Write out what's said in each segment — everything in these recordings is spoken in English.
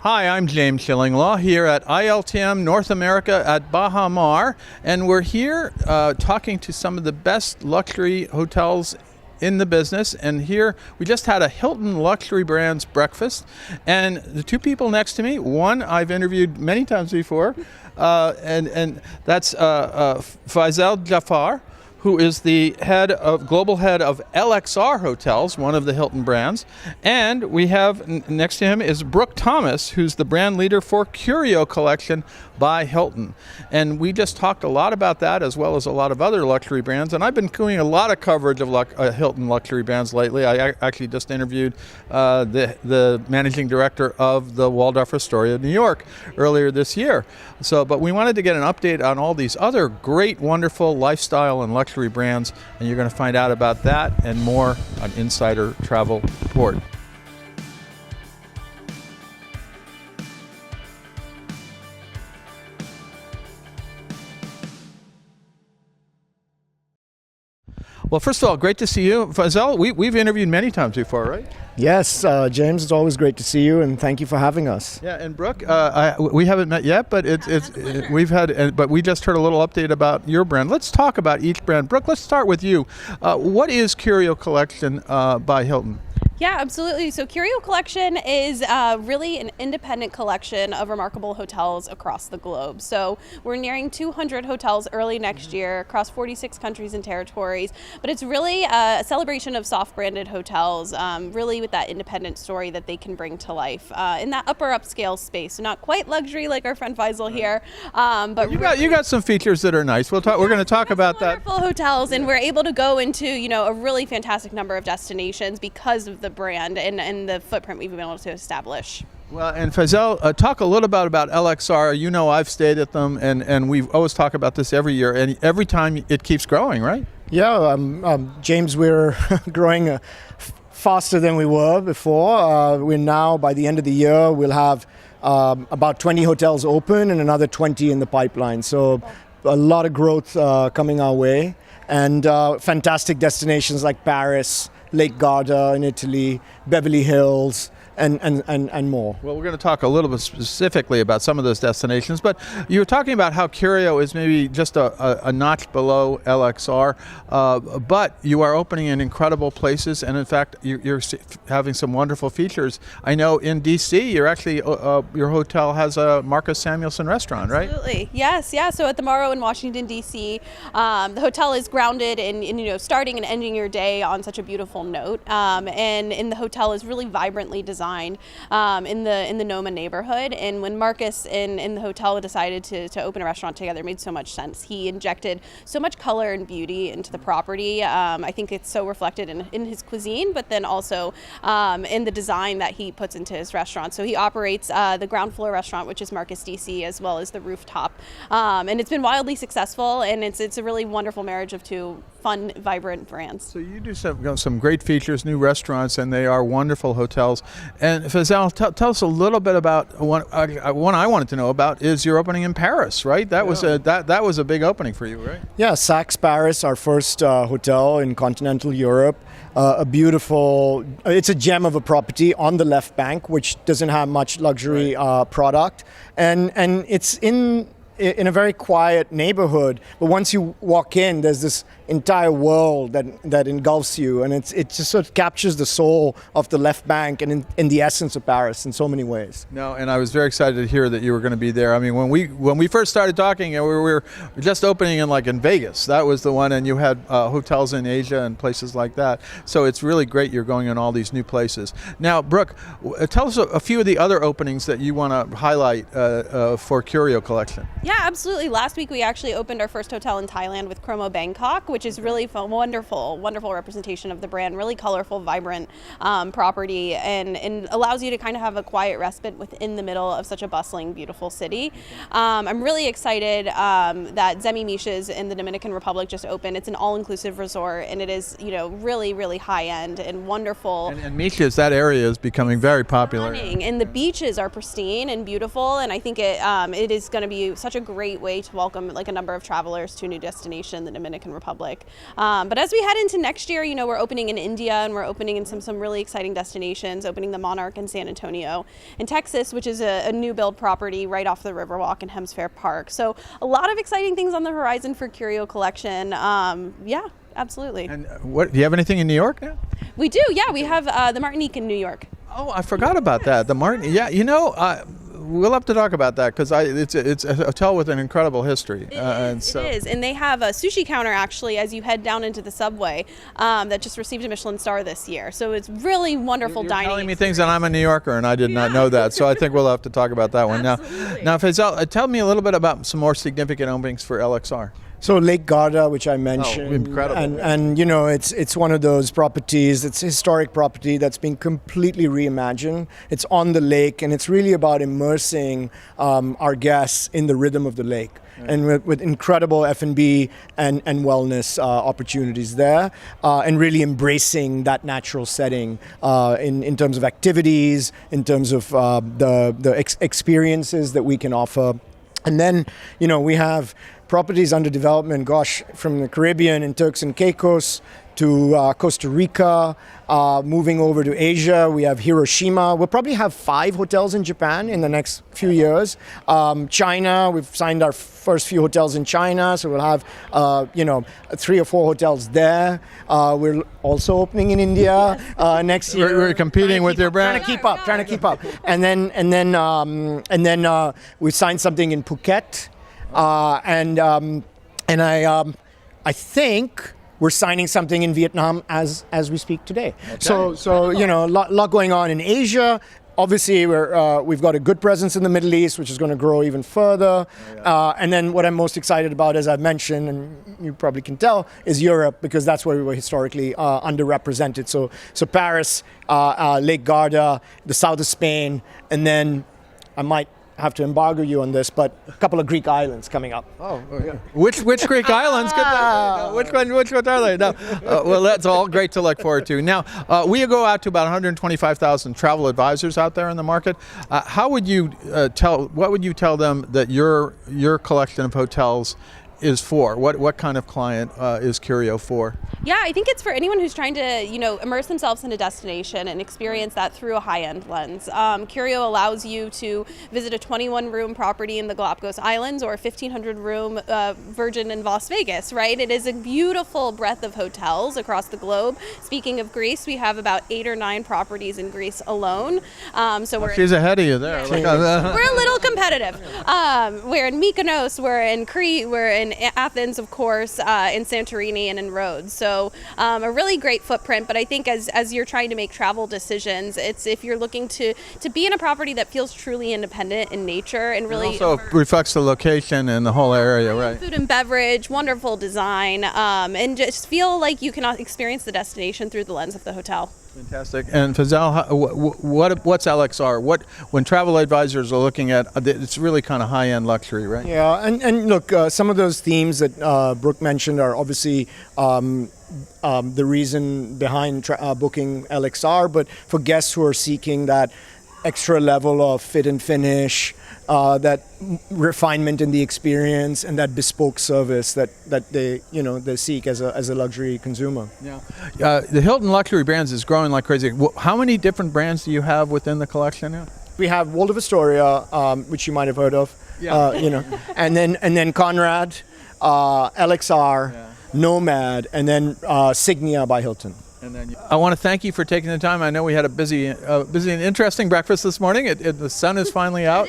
Hi, I'm James Shillinglaw here at ILTM North America at Baha Mar, and we're here talking to some of the best luxury hotels in the business. And here we just had a Hilton Luxury Brands breakfast, and the two people next to me, one I've interviewed many times before, and that's Faisal Jafar, who is the global head of LXR Hotels, one of the Hilton brands. And we have next to him is Brooke Thomas, who's the brand leader for Curio Collection by Hilton. And we just talked a lot about that, as well as a lot of other luxury brands. And I've been doing a lot of coverage of Hilton luxury brands lately. I actually just interviewed the managing director of the Waldorf Astoria, New York, earlier this year. But we wanted to get an update on all these other great, wonderful lifestyle and luxury brands, and you're going to find out about that and more on Insider Travel Report. Well, first of all, great to see you. Faisal, we've interviewed many times before, right? Yes, James, it's always great to see you, and thank you for having us. Yeah, and Brooke, we haven't met yet, but but we just heard a little update about your brand. Let's talk about each brand. Brooke, let's start with you. What is Curio Collection by Hilton? Yeah, absolutely. So Curio Collection is really an independent collection of remarkable hotels across the globe. So we're nearing 200 hotels early next year across 46 countries and territories. But it's really a celebration of soft-branded hotels, really with that independent story that they can bring to life in that upper upscale space. So not quite luxury like our friend Faisal here, but you got some features that are nice. We're going to talk about that. Wonderful hotels, and we're able to go into a really fantastic number of destinations because of the brand and the footprint we've been able to establish. Well, and Faisal, talk a little bit about LXR. You know, I've stayed at them, and we've always talk about this every year, and every time it keeps growing, right? Yeah, James, we're growing faster than we were before. We're now, by the end of the year, we'll have about 20 hotels open and another 20 in the pipeline. So a lot of growth coming our way, and fantastic destinations like Paris, Lake Garda in Italy, Beverly Hills, and more. Well, we're going to talk a little bit specifically about some of those destinations, but you were talking about how Curio is maybe just a notch below LXR, but you are opening in incredible places, and in fact, you're having some wonderful features. I know in D.C., you're actually your hotel has a Marcus Samuelsson restaurant, right? Absolutely, yes, yeah. So at the Morrow in Washington, D.C., the hotel is grounded in starting and ending your day on such a beautiful note, and the hotel is really vibrantly designed in the Noma neighborhood. And when Marcus in the hotel decided to open a restaurant together, it made so much sense. He injected so much color and beauty into the property. I think it's so reflected in his cuisine, but then also in the design that he puts into his restaurant. So he operates the ground floor restaurant, which is Marcus DC, as well as the rooftop. And it's been wildly successful, and it's a really wonderful marriage of two fun, vibrant brands. So you do some great features, new restaurants, and they are wonderful hotels. And Faisal, tell us a little bit about one I wanted to know about is your opening in Paris, right? That was a big opening for you, right? Yeah, Saks Paris, our first hotel in continental Europe. It's a gem of a property on the left bank, which doesn't have much luxury product, and it's in a very quiet neighborhood. But once you walk in, there's this entire world that engulfs you, and it just sort of captures the soul of the left bank and in the essence of Paris in so many ways. No, and I was very excited to hear that you were going to be there. I mean, when we first started talking, we were just opening in Vegas. That was the one, and you had hotels in Asia and places like that. So it's really great you're going in all these new places. Now, Brooke, tell us a few of the other openings that you want to highlight for Curio Collection. Yeah, absolutely. Last week we actually opened our first hotel in Thailand with Chromo Bangkok, which is really fun, wonderful representation of the brand, really colorful, vibrant property, and allows you to kind of have a quiet respite within the middle of such a bustling, beautiful city. I'm really excited that Zemi Misha's in the Dominican Republic just opened. It's an all-inclusive resort, and it is really, really high-end and wonderful. And Misha's, that area is becoming very popular. And the beaches are pristine and beautiful, and I think it is going to be such such a great way to welcome like a number of travelers to a new destination, the Dominican Republic. But as we head into next year, we're opening in India, and we're opening in some really exciting destinations, opening the Monarch in San Antonio, in Texas, which is a new build property right off the Riverwalk in Hems Fair Park. So a lot of exciting things on the horizon for Curio Collection. Yeah, absolutely. And do you have anything in New York now? We do, yeah. We have the Martinique in New York. Oh, I forgot about that. The Martin. Yeah, we'll have to talk about that because it's a hotel with an incredible history. It is, and they have a sushi counter actually as you head down into the subway that just received a Michelin star this year. So it's really wonderful You're dining. telling me things that I'm a New Yorker and I did not know that. So I think we'll have to talk about that one now. Now, Faisal, tell me a little bit about some more significant openings for LXR. So Lake Garda, which I mentioned, incredible. and it's one of those properties. It's a historic property that's been completely reimagined. It's on the lake, and it's really about immersing our guests in the rhythm of the lake, and with incredible F&B and wellness opportunities there, and really embracing that natural setting in terms of activities, in terms of the experiences that we can offer. And then, we have properties under development, from the Caribbean in Turks and Caicos to Costa Rica, moving over to Asia. We have Hiroshima. We'll probably have 5 hotels in Japan in the next few years. China, we've signed our first few hotels in China, so we'll have 3 or 4 hotels there. We're also opening in India next year. We're competing with your brand. Trying to keep up. And then we signed something in Phuket. And I think we're signing something in Vietnam as we speak today. Okay. So a lot going on in Asia. Obviously, we've got a good presence in the Middle East, which is going to grow even further. And then what I'm most excited about, as I've mentioned, and you probably can tell, is Europe, because that's where we were historically underrepresented. So Paris, Lake Garda, the south of Spain, and then I might have to embargo you on this, but a couple of Greek islands coming up. Oh yeah. Which Greek islands? Which ones are they? No. Well, that's all great to look forward to. Now, we go out to about 125,000 travel advisors out there in the market. What would you tell them that your collection of hotels is for? What kind of client is Curio for? Yeah, I think it's for anyone who's trying to, immerse themselves in a destination and experience that through a high-end lens. Curio allows you to visit a 21-room property in the Galapagos Islands or a 1,500-room Virgin in Las Vegas, right? It is a beautiful breadth of hotels across the globe. Speaking of Greece, we have about 8 or 9 properties in Greece alone. She's ahead of you there. Yeah. We're a little competitive. We're in Mykonos, we're in Crete, we're in Athens, of course, in Santorini, and in Rhodes. So a really great footprint. But I think as you're trying to make travel decisions, it's if you're looking to be in a property that feels truly independent in nature and really also reflects the location and the whole area, right? Food and beverage, wonderful design, and just feel like you can experience the destination through the lens of the hotel. Fantastic. And Faisal, what's LXR? When travel advisors are looking at, it's really kind of high-end luxury, right? Yeah, and look, some of those themes that Brooke mentioned are obviously the reason behind booking LXR, but for guests who are seeking that extra level of fit and finish, that refinement in the experience, and that bespoke service that they seek as a luxury consumer. Yeah, the Hilton luxury brands is growing like crazy. How many different brands do you have within the collection now? We have Waldorf Astoria, which you might have heard of. Yeah. And then Conrad, LXR, Nomad, and then Signia by Hilton. And then I want to thank you for taking the time. I know we had a busy and interesting breakfast this morning. The sun is finally out.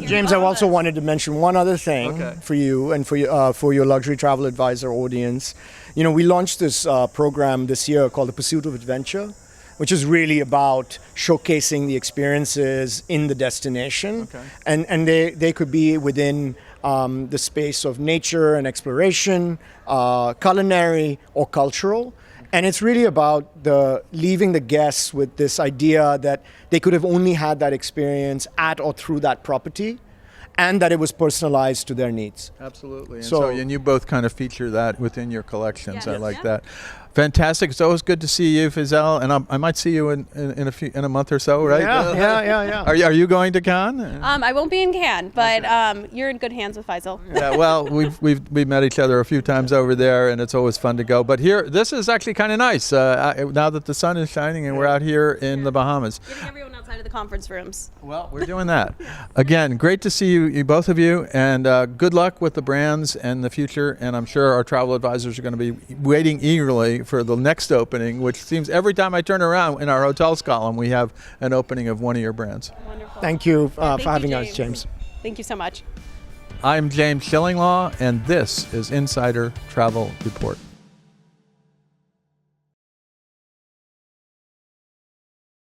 James, I also wanted to mention one other thing for you and for your luxury travel advisor audience. We launched this program this year called The Pursuit of Adventure, which is really about showcasing the experiences in the destination. Okay. And they could be within the space of nature and exploration, culinary or cultural. And it's really about leaving the guests with this idea that they could have only had that experience at or through that property, and that it was personalized to their needs. Absolutely. And so you both kind of feature that within your collections. I like that. Fantastic. It's always good to see you, Fazal, and I might see you in a month or so, right? Yeah. Are you going to Cannes? I won't be in Cannes, but you're in good hands with Faisal. Yeah, well, we've met each other a few times over there, and it's always fun to go. But here, this is actually kind of nice now that the sun is shining and we're out here in the Bahamas. Getting everyone outside of the conference rooms. Well, we're doing that. Again, great to see you both of you, and good luck with the brands and the future. And I'm sure our travel advisors are going to be waiting eagerly for the next opening, which seems every time I turn around in our hotels column, we have an opening of one of your brands. Wonderful. Thank you Thank for you, having us, James. Thank you so much. I'm James Shillinglaw, and this is Insider Travel Report.